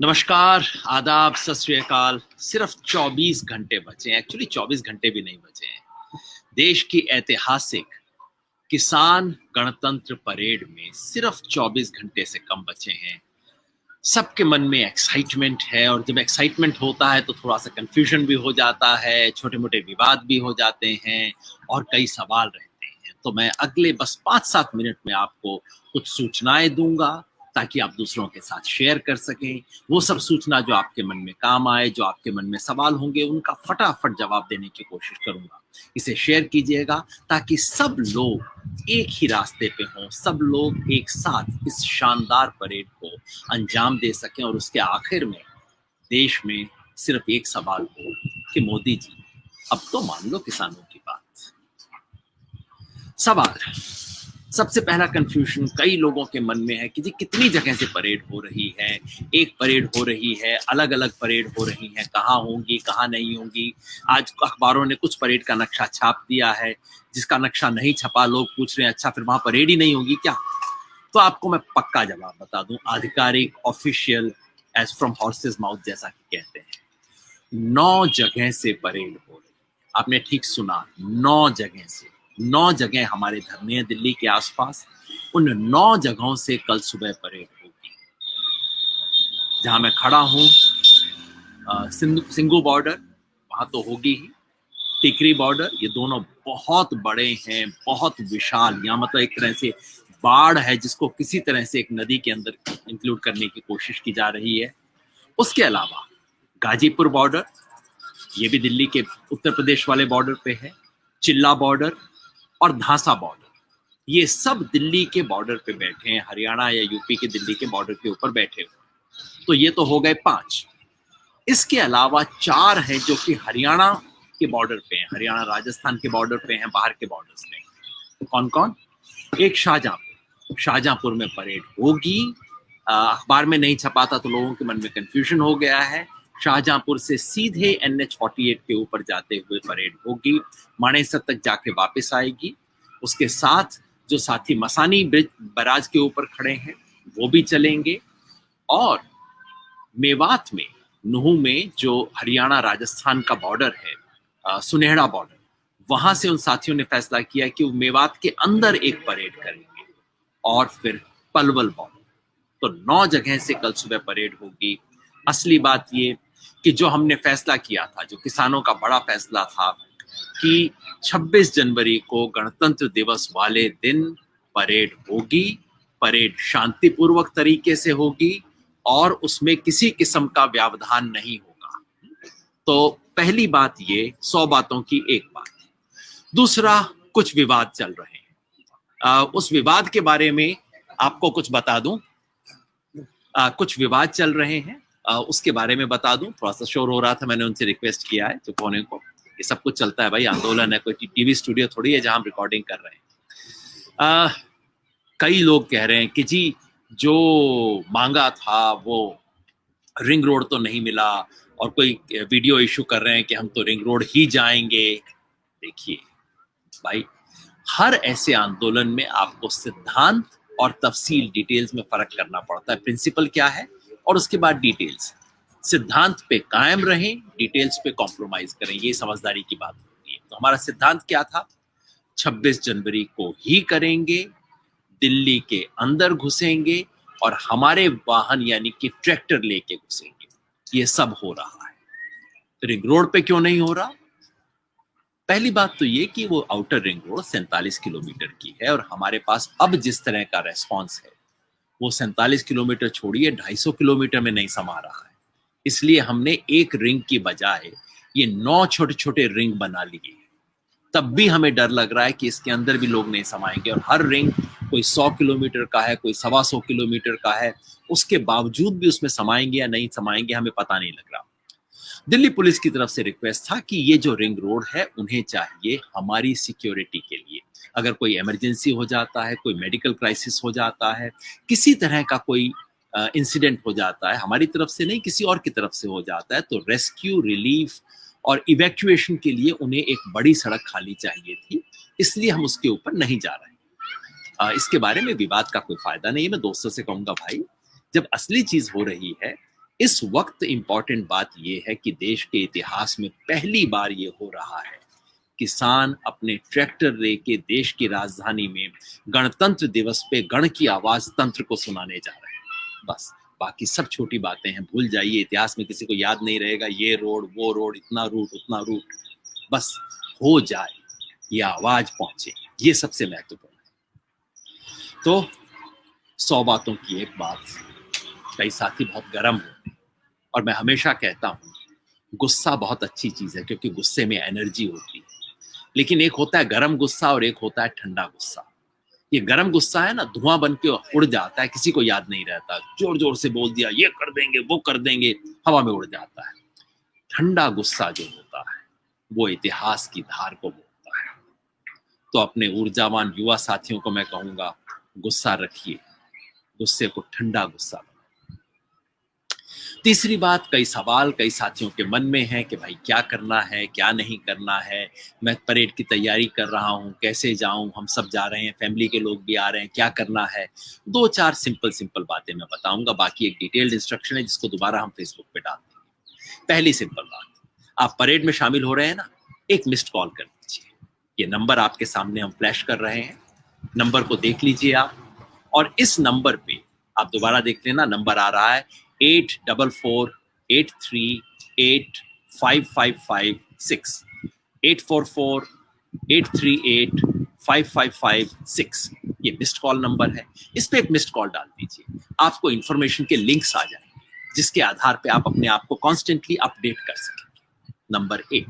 नमस्कार, आदाब, सत श्री अकाल। सिर्फ 24 घंटे बचे हैं, एक्चुअली 24 घंटे भी नहीं बचे हैं। देश की ऐतिहासिक किसान गणतंत्र परेड में सिर्फ 24 घंटे से कम बचे हैं। सबके मन में एक्साइटमेंट है और जब एक्साइटमेंट होता है तो थोड़ा-सा कन्फ्यूजन भी हो जाता है, छोटे-मोटे विवाद भी हो जाते हैं और कई सवाल रहते हैं। तो मैं अगले बस 5-7 मिनट में आपको कुछ सूचनाएँ दूँगा ताकि आप दूसरों के साथ शेयर कर सकें। वो सब सूचना जो आपके मन में काम आए, जो आपके मन में सवाल होंगे, उनका फटाफट जवाब देने की कोशिश करूँगा। इसे शेयर कीजिएगा ताकि सब लोग एक ही रास्ते पे हों, सब लोग एक साथ इस शानदार परेड को अंजाम दे सकें और उसके आखिर में देश में सिर्फ एक सवाल हो कि मोदी जी अब तो मान लो किसानों की बात। सवाल, सबसे पहला कंफ्यूजन कई लोगों के मन में है कि जी कितनी जगह से परेड हो रही है, एक परेड हो रही है, अलग अलग परेड हो रही है, कहाँ होंगी कहाँ नहीं होंगी। आज अखबारों ने कुछ परेड का नक्शा छाप दिया है, जिसका नक्शा नहीं छपा लोग पूछ रहे हैं अच्छा फिर वहां परेड ही नहीं होगी क्या। तो आपको मैं पक्का जवाब बता दूं, आधिकारिक official as from horse's mouth जैसा कि कहते हैं, 9 जगह से परेड हो रही। आपने ठीक सुना, 9 जगह से। 9 जगह हमारे धरने हैं दिल्ली के आसपास। उन 9 जगहों से कल सुबह परेड होगी। जहां मैं खड़ा हूं, सिंगू बॉर्डर, वहां तो होगी ही। टिकरी बॉर्डर, ये दोनों बहुत बड़े हैं, बहुत विशाल। यहाँ मतलब एक तरह से बाढ़ है जिसको किसी तरह से एक नदी के अंदर इंक्लूड करने की कोशिश की जा रही है। उसके अलावा गाजीपुर बॉर्डर, ये भी दिल्ली के उत्तर प्रदेश वाले बॉर्डर पे है। चिल्ला बॉर्डर और धांसा बॉर्डर, ये सब दिल्ली के बॉर्डर पे बैठे हैं, हरियाणा या यूपी के दिल्ली के बॉर्डर के ऊपर बैठे हुए। तो ये तो हो गए 5। इसके अलावा 4 हैं जो कि हरियाणा के बॉर्डर पे हैं, हरियाणा राजस्थान के बॉर्डर पे हैं, बाहर के बॉर्डर्स में। कौन कौन? एक शाहजहांपुर, शाहजहांपुर में परेड होगी। अखबार में नहीं छपा था तो लोगों के मन में कंफ्यूजन हो गया है। शाहजहांपुर से सीधे NH-48 के ऊपर जाते हुए परेड होगी, मानेसर तक जाके वापस आएगी। उसके साथ जो साथी मसानी ब्रिज बराज के ऊपर खड़े हैं वो भी चलेंगे। और मेवात में, नुहू में जो हरियाणा राजस्थान का बॉर्डर है, सुनेहड़ा बॉर्डर, वहां से उन साथियों ने फैसला किया कि वो मेवात के अंदर एक परेड करेंगे। और फिर पलवल बॉर्डर। तो 9 जगह से कल सुबह परेड होगी। असली बात ये कि जो हमने फैसला किया था, जो किसानों का बड़ा फैसला था कि 26 जनवरी को गणतंत्र दिवस वाले दिन परेड होगी, परेड शांतिपूर्वक तरीके से होगी और उसमें किसी किस्म का व्यवधान नहीं होगा। तो पहली बात ये, 100 बातों की एक बात। दूसरा, कुछ विवाद चल रहे हैं। उस विवाद के बारे में आपको कुछ बता दूं। कुछ विवाद चल रहे हैं, उसके बारे में बता दूं। थोड़ा सा शोर हो रहा था, मैंने उनसे रिक्वेस्ट किया है चुप होने को। ये सब कुछ चलता है भाई, आंदोलन है, कोई टीवी स्टूडियो थोड़ी है जहां हम रिकॉर्डिंग कर रहे हैं। कई लोग कह रहे हैं कि जी जो मांगा था वो रिंग रोड तो नहीं मिला, और कोई वीडियो इशू कर रहे हैं कि हम तो रिंग रोड ही जाएंगे। देखिए भाई, हर ऐसे आंदोलन में आपको सिद्धांत और तफसील, डिटेल्स में फर्क करना पड़ता है। प्रिंसिपल क्या है और उसके बाद डिटेल्स। सिद्धांत पे कायम रहें, डिटेल्स पे कॉम्प्रोमाइज करें, ये समझदारी की बात होती है। तो हमारा सिद्धांत क्या था? 26 जनवरी को ही करेंगे, दिल्ली के अंदर घुसेंगे और हमारे वाहन यानी कि ट्रैक्टर लेके घुसेंगे। ये सब हो रहा है। तो रिंग रोड पे क्यों नहीं हो रहा? पहली बात तो ये कि वो आउटर रिंग रोड 47 किलोमीटर की है और हमारे पास अब जिस तरह का रेस्पॉन्स है वो 47 किलोमीटर छोड़िए 250 किलोमीटर में नहीं समा रहा है। इसलिए हमने एक रिंग की बजाय ये 9 छोटे छोटे रिंग बना लिए। तब भी हमें डर लग रहा है कि इसके अंदर भी लोग नहीं समाएंगे, और हर रिंग कोई 100 किलोमीटर का है, कोई 125 किलोमीटर का है। उसके बावजूद भी उसमें समाएंगे या नहीं समाएंगे हमें पता नहीं लग रहा। दिल्ली पुलिस की तरफ से रिक्वेस्ट था कि ये जो रिंग रोड है उन्हें चाहिए हमारी सिक्योरिटी के लिए। अगर कोई इमरजेंसी हो जाता है, कोई मेडिकल क्राइसिस हो जाता है, किसी तरह का कोई इंसिडेंट हो जाता है, हमारी तरफ से नहीं किसी और की तरफ से हो जाता है, तो रेस्क्यू, रिलीफ और इवैक्यूएशन के लिए उन्हें एक बड़ी सड़क खाली चाहिए थी। इसलिए हम उसके ऊपर नहीं जा रहे हैं। इसके बारे में विवाद का कोई फायदा नहीं है। मैं दोस्तों से कहूंगा भाई, जब असली चीज हो रही है इस वक्त इंपॉर्टेंट बात यह है कि देश के इतिहास में पहली बार ये हो रहा है, किसान अपने ट्रैक्टर लेके देश की राजधानी में गणतंत्र दिवस पे गण की आवाज तंत्र को सुनाने जा रहे हैं। बस बाकी सब छोटी बातें हैं, भूल जाइए, इतिहास में किसी को याद नहीं रहेगा ये रोड वो रोड, इतना रूट उतना रूट, बस हो जाए, ये आवाज पहुंचे, ये सबसे महत्वपूर्ण है। तो 100 बातों की एक बात, कई साथी बहुत गर्म होते हैं और मैं हमेशा कहता हूँ गुस्सा बहुत अच्छी चीज है क्योंकि गुस्से में एनर्जी होती है, लेकिन एक होता है गर्म गुस्सा और एक होता है ठंडा गुस्सा। ये गर्म गुस्सा है ना, धुआं बन के उड़ जाता है, किसी को याद नहीं रहता, जोर जोर से बोल दिया ये कर देंगे वो कर देंगे, हवा में उड़ जाता है। ठंडा गुस्सा जो होता है वो इतिहास की धार को बोलता है। तो अपने ऊर्जावान युवा साथियों को मैं कहूंगा, गुस्सा रखिए, गुस्से को ठंडा गुस्सा बनाइए। तीसरी बात, कई सवाल कई साथियों के मन में है कि भाई क्या करना है क्या नहीं करना है, मैं परेड की तैयारी कर रहा हूँ, कैसे जाऊं, हम सब जा रहे हैं, फैमिली के लोग भी आ रहे हैं, क्या करना है। 2-4 सिंपल बातें मैं बताऊंगा, बाकी एक डिटेल्ड इंस्ट्रक्शन है जिसको दोबारा हम फेसबुक पे डाल देंगे। पहली सिंपल बात, आप परेड में शामिल हो रहे हैं ना, एक मिस्ड कॉल कर दीजिए। ये नंबर आपके सामने हम फ्लैश कर रहे हैं, नंबर को देख लीजिए आप, और इस नंबर पे आप दोबारा देख लेना, नंबर आ रहा है 8443385556, 8448385556, ये मिस्ड कॉल नंबर है। इस पे एक मिस्ड कॉल डाल दीजिए, आपको इंफॉर्मेशन के लिंक्स आ जाएंगे जिसके आधार पे आप अपने आप को कॉन्स्टेंटली अपडेट कर सकेंगे। नंबर 1।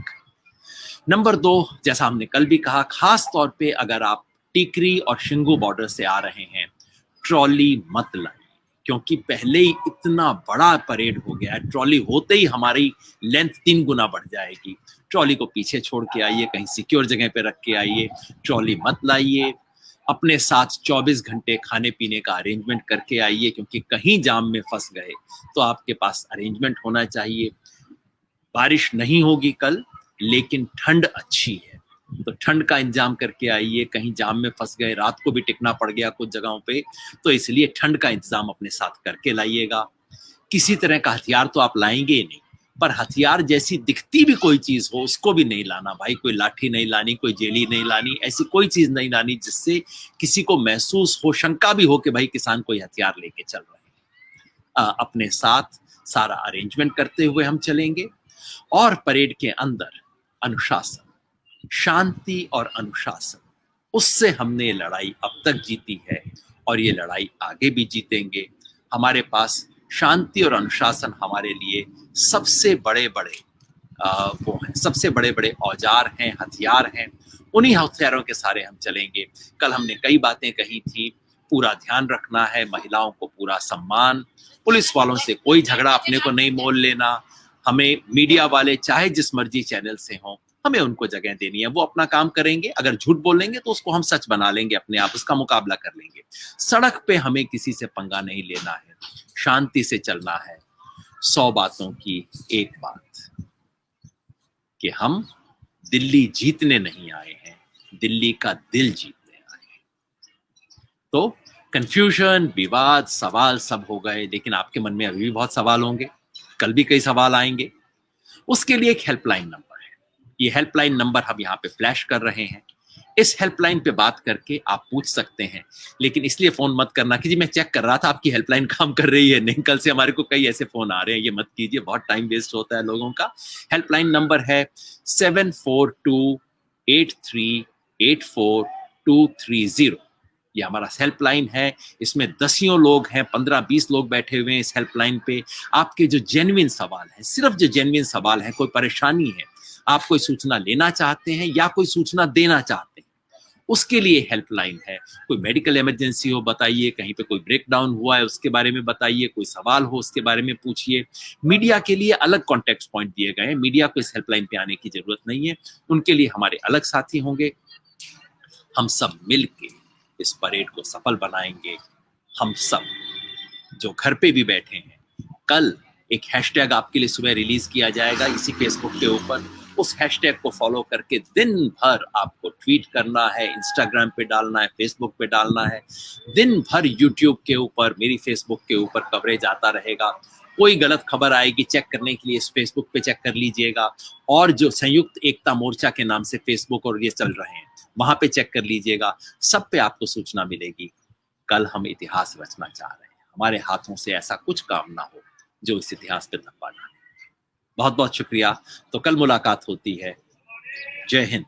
नंबर 2, जैसा हमने कल भी कहा, खास तौर पे अगर आप टिकरी और शिंगू बॉर्डर से आ रहे हैं, ट्रॉली मत लाइए, क्योंकि पहले ही इतना बड़ा परेड हो गया है, ट्रॉली होते ही हमारी लेंथ 3 गुना बढ़ जाएगी। ट्रॉली को पीछे छोड़ के आइए, कहीं सिक्योर जगह पे रख के आइए, ट्रॉली मत लाइए। अपने साथ 24 घंटे खाने पीने का अरेंजमेंट करके आइए, क्योंकि कहीं जाम में फंस गए तो आपके पास अरेंजमेंट होना चाहिए। बारिश नहीं होगी कल, लेकिन ठंड अच्छी है, तो ठंड का इंतजाम करके आइए। कहीं जाम में फंस गए, रात को भी टिकना पड़ गया कुछ जगहों पे, तो इसलिए ठंड का इंतजाम अपने साथ करके लाइएगा। किसी तरह का हथियार तो आप लाएंगे ही नहीं, पर हथियार जैसी दिखती भी कोई चीज हो उसको भी नहीं लाना भाई। कोई लाठी नहीं लानी, कोई जेली नहीं लानी, ऐसी कोई चीज नहीं लानी जिससे किसी को महसूस हो, शंका भी हो कि भाई किसान कोई हथियार लेके चल रहे हैं। अपने साथ सारा अरेंजमेंट करते हुए हम चलेंगे। और परेड के अंदर अनुशासन, शांति और अनुशासन, उससे हमने लड़ाई अब तक जीती है और ये लड़ाई आगे भी जीतेंगे। हमारे पास शांति और अनुशासन हमारे लिए सबसे बड़े बड़े वो हैं, सबसे बड़े बड़े औजार हैं, हथियार हैं। उन्हीं हथियारों के सारे हम चलेंगे। कल हमने कई बातें कही थी, पूरा ध्यान रखना है, महिलाओं को पूरा सम्मान, पुलिस वालों से कोई झगड़ा अपने को नहीं मोल लेना। हमें मीडिया वाले चाहे जिस मर्जी चैनल से हों, हमें उनको जगह देनी है, वो अपना काम करेंगे। अगर झूठ बोलेंगे तो उसको हम सच बना लेंगे अपने आप, उसका मुकाबला कर लेंगे। सड़क पे हमें किसी से पंगा नहीं लेना है, शांति से चलना है। 100 बातों की एक बात कि हम दिल्ली जीतने नहीं आए हैं, दिल्ली का दिल जीतने आए हैं। तो कंफ्यूजन, विवाद, सवाल सब हो गए, लेकिन आपके मन में अभी भी बहुत सवाल होंगे, कल भी कई सवाल आएंगे। उसके लिए एक हेल्पलाइन नंबर है, ये हेल्पलाइन नंबर हम यहाँ पे फ्लैश कर रहे हैं। इस हेल्पलाइन पे बात करके आप पूछ सकते हैं, लेकिन इसलिए फोन मत करना कि जी मैं चेक कर रहा था आपकी हेल्पलाइन काम कर रही है नहीं। कल से हमारे को कई ऐसे फोन आ रहे हैं, ये मत कीजिए, बहुत टाइम वेस्ट होता है लोगों का। हेल्पलाइन नंबर है 7428384230। ये हमारा हेल्पलाइन है, इसमें दसियों लोग हैं, 15-20 लोग बैठे हुए हैं इस हेल्पलाइन पे। आपके जो जेन्युइन सवाल हैं, सिर्फ जो जेन्युइन सवाल है, कोई परेशानी है, आप कोई सूचना लेना चाहते हैं या कोई सूचना देना चाहते हैं, उसके लिए हेल्पलाइन है। कोई मेडिकल इमरजेंसी हो बताइए, कहीं पे कोई ब्रेकडाउन हुआ है उसके बारे में बताइए, कोई सवाल हो उसके बारे में पूछिए। मीडिया के लिए अलग कॉन्टेक्ट पॉइंट दिए गए हैं, मीडिया को इस हेल्पलाइन पे आने की जरूरत नहीं है, उनके लिए हमारे अलग साथी होंगे। हम सब मिलके इस परेड को सफल बनाएंगे। हम सब जो घर पे भी बैठे हैं, कल एक हैशटैग आपके लिए सुबह रिलीज किया जाएगा इसी फेसबुक के ऊपर, उस हैशटैग को फॉलो करके दिन भर आपको ट्वीट करना है, इंस्टाग्राम पे डालना है, फेसबुक पे डालना है, दिन भर यूट्यूब के ऊपर, मेरी फेसबुक के ऊपर कवरेज आता रहेगा। कोई गलत खबर आएगी चेक करने के लिए इस फेसबुक पे चेक कर लीजिएगा, और जो संयुक्त एकता मोर्चा के नाम से फेसबुक और ये चल रहे हैं वहां पे चेक कर लीजिएगा, सब पे आपको सूचना मिलेगी। कल हम इतिहास रचना चाह रहे हैं, हमारे हाथों से ऐसा कुछ काम ना हो जो इस इतिहास पे धब्बा डाले। बहुत बहुत शुक्रिया। तो कल मुलाकात होती है। जय हिंद।